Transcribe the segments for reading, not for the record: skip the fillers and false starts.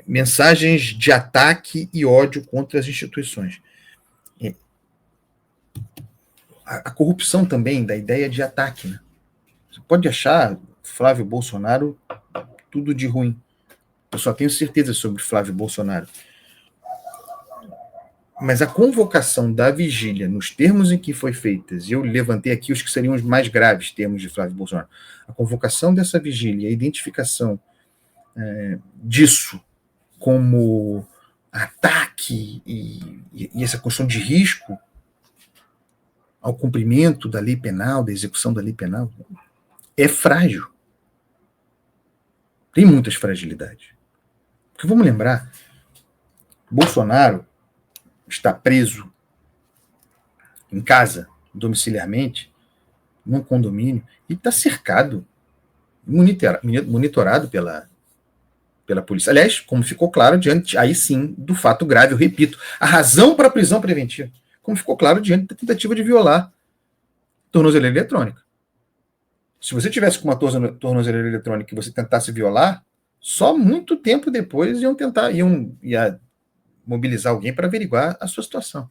mensagens de ataque e ódio contra as instituições. A corrupção também, da ideia de ataque. Né? Você pode achar Flávio Bolsonaro tudo de ruim. Eu só tenho certeza sobre Flávio Bolsonaro. Mas a convocação da vigília, nos termos em que foi feita, e eu levantei aqui os que seriam os mais graves termos de Flávio Bolsonaro, a convocação dessa vigília, a identificação disso como ataque e essa questão de risco ao cumprimento da lei penal, da execução da lei penal, é frágil. Tem muitas fragilidades. Porque vamos lembrar, Bolsonaro está preso em casa, domiciliarmente, num condomínio, e está cercado, monitorado pela polícia. Aliás, como ficou claro diante, aí sim, do fato grave, eu repito, a razão para a prisão preventiva, como ficou claro diante da tentativa de violar tornozeleira eletrônica. Se você tivesse com uma tornozeleira eletrônica e você tentasse violar, só muito tempo depois ia mobilizar alguém para averiguar a sua situação.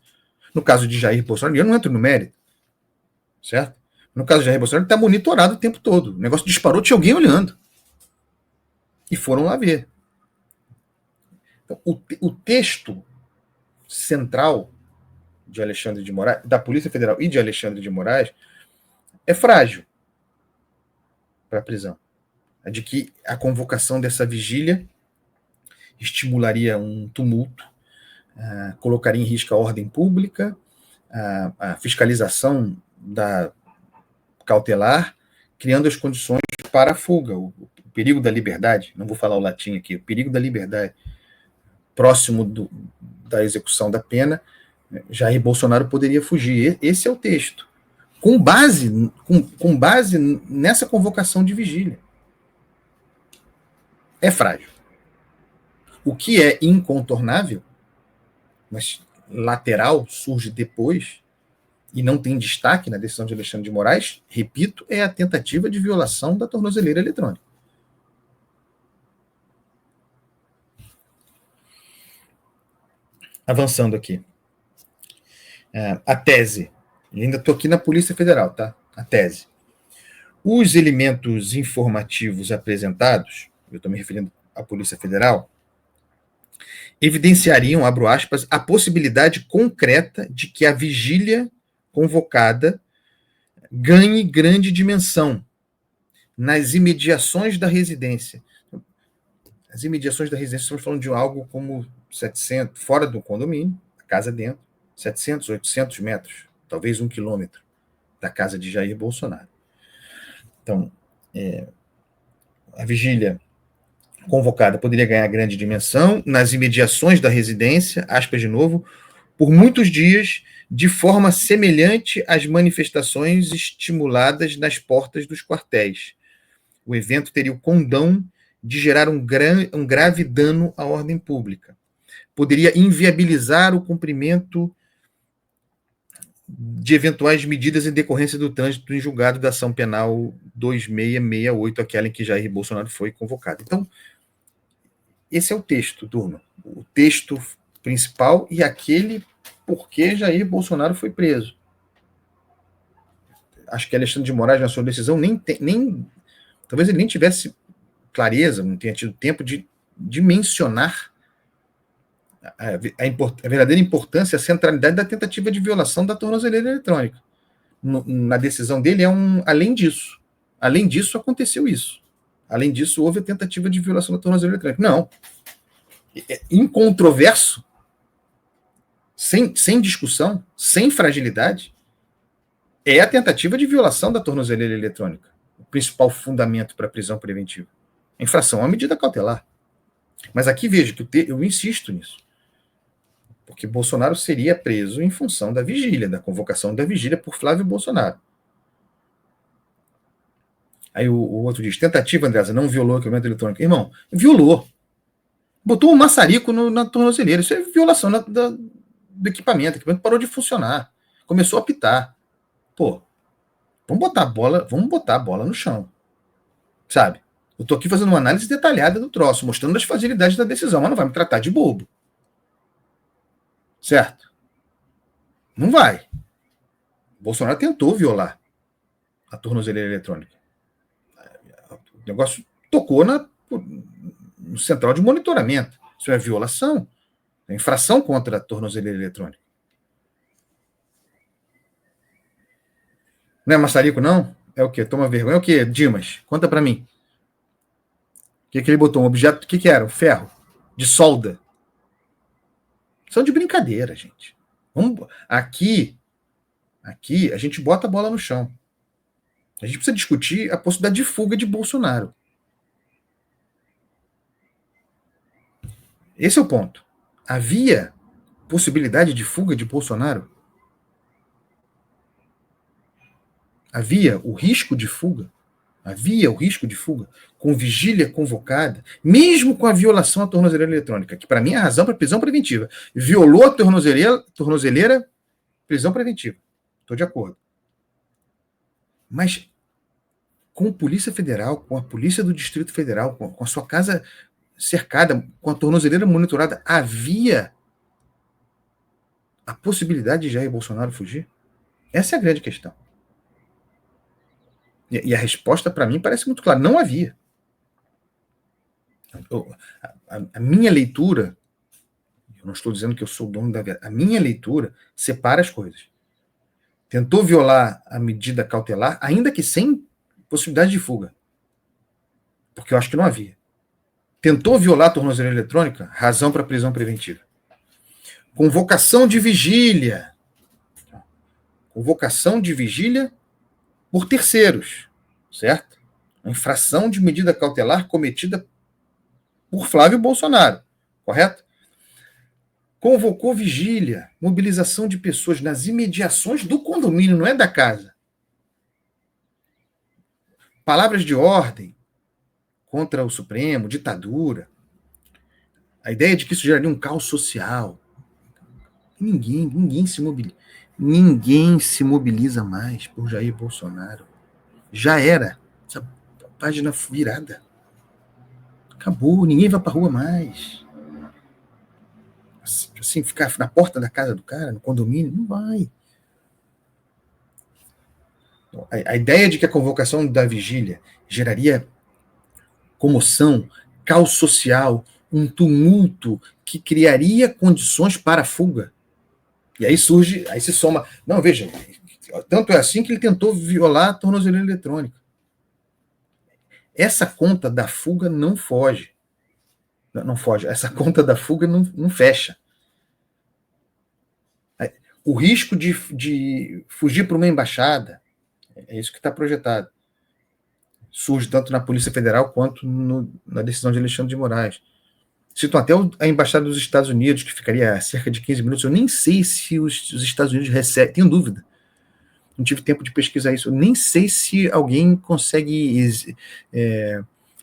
No caso de Jair Bolsonaro, eu não entro no mérito, certo? No caso de Jair Bolsonaro, ele está monitorado o tempo todo. O negócio disparou, tinha alguém olhando. E foram lá ver. Então, o texto central de Alexandre de Moraes, da Polícia Federal e de Alexandre de Moraes, é frágil para a prisão. É de que a convocação dessa vigília estimularia um tumulto, colocaria em risco a ordem pública, a fiscalização da cautelar, criando as condições para a fuga, o perigo da liberdade, não vou falar o latim aqui, o perigo da liberdade, próximo da execução da pena, Jair Bolsonaro poderia fugir. Esse é o texto. Com base nessa convocação de vigília. É frágil. O que é incontornável, mas lateral, surge depois, e não tem destaque na decisão de Alexandre de Moraes, repito, é a tentativa de violação da tornozeleira eletrônica. Avançando aqui. A tese. Eu ainda estou aqui na Polícia Federal, tá? A tese. Os elementos informativos apresentados, eu estou me referindo à Polícia Federal, evidenciariam, abro aspas, a possibilidade concreta de que a vigília convocada ganhe grande dimensão nas imediações da residência. As imediações da residência, estamos falando de algo como 700, fora do condomínio, a casa dentro, 700, 800 metros, talvez 1 quilômetro da casa de Jair Bolsonaro. Então, a vigília convocada poderia ganhar grande dimensão nas imediações da residência, aspas de novo, por muitos dias, de forma semelhante às manifestações estimuladas nas portas dos quartéis. O evento teria o condão de gerar um grave dano à ordem pública. Poderia inviabilizar o cumprimento de eventuais medidas em decorrência do trânsito em julgado da ação penal 2668, aquela em que Jair Bolsonaro foi convocado. Então, esse é o texto, turma. O texto principal e aquele por que Jair Bolsonaro foi preso. Acho que Alexandre de Moraes, na sua decisão, talvez ele nem tivesse clareza, não tenha tido tempo de mencionar a verdadeira importância, a centralidade da tentativa de violação da tornozeleira eletrônica. Na decisão dele, além disso, aconteceu isso. Além disso, houve a tentativa de violação da tornozeleira eletrônica. Não. Incontroverso, sem discussão, sem fragilidade, é a tentativa de violação da tornozeleira eletrônica. O principal fundamento para a prisão preventiva. A infração à medida cautelar. Mas aqui vejo que eu insisto nisso. Porque Bolsonaro seria preso em função da vigília, da convocação da vigília por Flávio Bolsonaro. Aí o outro diz, tentativa, Andresa, não violou o equipamento eletrônico. Irmão, violou. Botou um maçarico na tornozeleira. Isso é violação do equipamento. O equipamento parou de funcionar. Começou a apitar. Pô, vamos botar a bola no chão. Sabe? Eu estou aqui fazendo uma análise detalhada do troço, mostrando as fragilidades da decisão, mas não vai me tratar de bobo. Certo? Não vai. O Bolsonaro tentou violar a tornozeleira eletrônica. O negócio tocou no central de monitoramento. Isso é violação. É infração contra a tornozeleira eletrônica. Não é maçarico, não? É o quê? Toma vergonha. É o quê, Dimas? Conta para mim. O que ele botou? Um objeto. O que era? Um ferro. De solda. São de brincadeira, gente. Aqui, a gente bota a bola no chão. A gente precisa discutir a possibilidade de fuga de Bolsonaro. Esse é o ponto. Havia possibilidade de fuga de Bolsonaro? Havia o risco de fuga? Havia o risco de fuga com vigília convocada, mesmo com a violação à tornozeleira eletrônica, que para mim é a razão para prisão preventiva. Violou a tornozeleira, prisão preventiva. Estou de acordo. Mas com a Polícia Federal, com a Polícia do Distrito Federal, com a sua casa cercada, com a tornozeleira monitorada, havia a possibilidade de Jair Bolsonaro fugir? Essa é a grande questão. E a resposta, para mim, parece muito clara. Não havia. A minha leitura, eu não estou dizendo que eu sou o dono da verdade, a minha leitura separa as coisas. Tentou violar a medida cautelar, ainda que sem possibilidade de fuga. Porque eu acho que não havia. Tentou violar a tornozeleira eletrônica, razão para prisão preventiva. Convocação de vigília. Convocação de vigília por terceiros, certo? A infração de medida cautelar cometida por Flávio Bolsonaro, correto? Convocou vigília, mobilização de pessoas nas imediações do condomínio, não é da casa. Palavras de ordem contra o Supremo, ditadura. A ideia de que isso geraria um caos social. Ninguém se mobiliza. Ninguém se mobiliza mais por Jair Bolsonaro. Já era. Essa página virada. Acabou, ninguém vai para a rua mais. Assim, ficar na porta da casa do cara, no condomínio, não vai. A ideia de que a convocação da vigília geraria comoção, caos social, um tumulto que criaria condições para a fuga. E aí se soma. Não, veja, tanto é assim que ele tentou violar a tornozeleira eletrônica. Essa conta da fuga não foge. Não foge. Essa conta da fuga não fecha. O risco de fugir para uma embaixada, é isso que está projetado. Surge tanto na Polícia Federal quanto na decisão de Alexandre de Moraes. Citam até a Embaixada dos Estados Unidos, que ficaria a cerca de 15 minutos. Eu nem sei se os Estados Unidos recebem, tenho dúvida. Não tive tempo de pesquisar isso. Eu nem sei se alguém consegue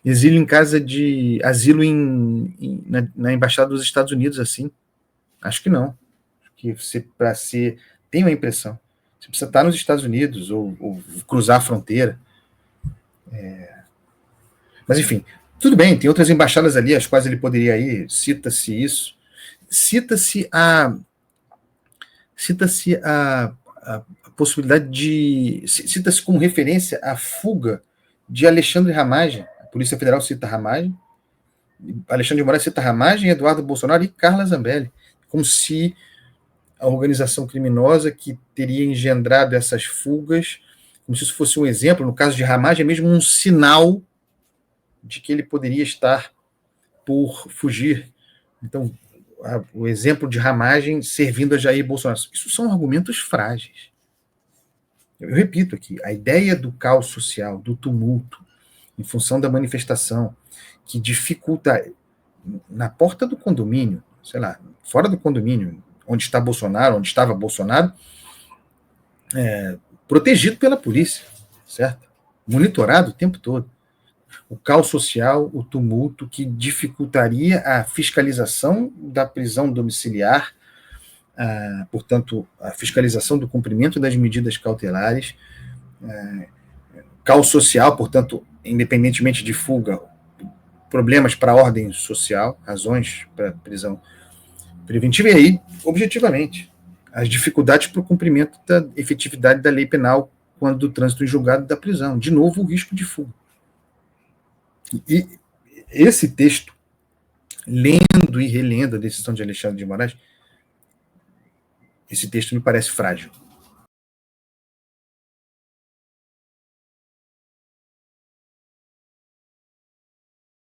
exílio em casa de asilo na Embaixada dos Estados Unidos assim. Acho que não. Que para ser, tenho a impressão, você precisa estar nos Estados Unidos ou cruzar a fronteira. Mas enfim, tudo bem, tem outras embaixadas ali às quais ele poderia ir, cita-se isso. Cita-se a possibilidade de... Cita-se como referência a fuga de Alexandre Ramagem. A Polícia Federal cita Ramagem, Alexandre de Moraes cita Ramagem, Eduardo Bolsonaro e Carla Zambelli, como se a organização criminosa que teria engendrado essas fugas, como se isso fosse um exemplo, no caso de Ramagem, é mesmo um sinal de que ele poderia estar por fugir. Então, o exemplo de Ramagem servindo a Jair Bolsonaro. Isso são argumentos frágeis. Eu repito aqui, a ideia do caos social, do tumulto, em função da manifestação, que dificulta na porta do condomínio, sei lá, fora do condomínio, onde está Bolsonaro, onde estava Bolsonaro, protegido pela polícia, certo? Monitorado o tempo todo. O caos social, o tumulto que dificultaria a fiscalização da prisão domiciliar, portanto, a fiscalização do cumprimento das medidas cautelares, caos social, portanto, independentemente de fuga, problemas para a ordem social, razões para prisão preventiva, e aí, objetivamente, as dificuldades para o cumprimento da efetividade da lei penal quando do trânsito em julgado da prisão. De novo, o risco de fuga. E esse texto, lendo e relendo a decisão de Alexandre de Moraes, esse texto me parece frágil.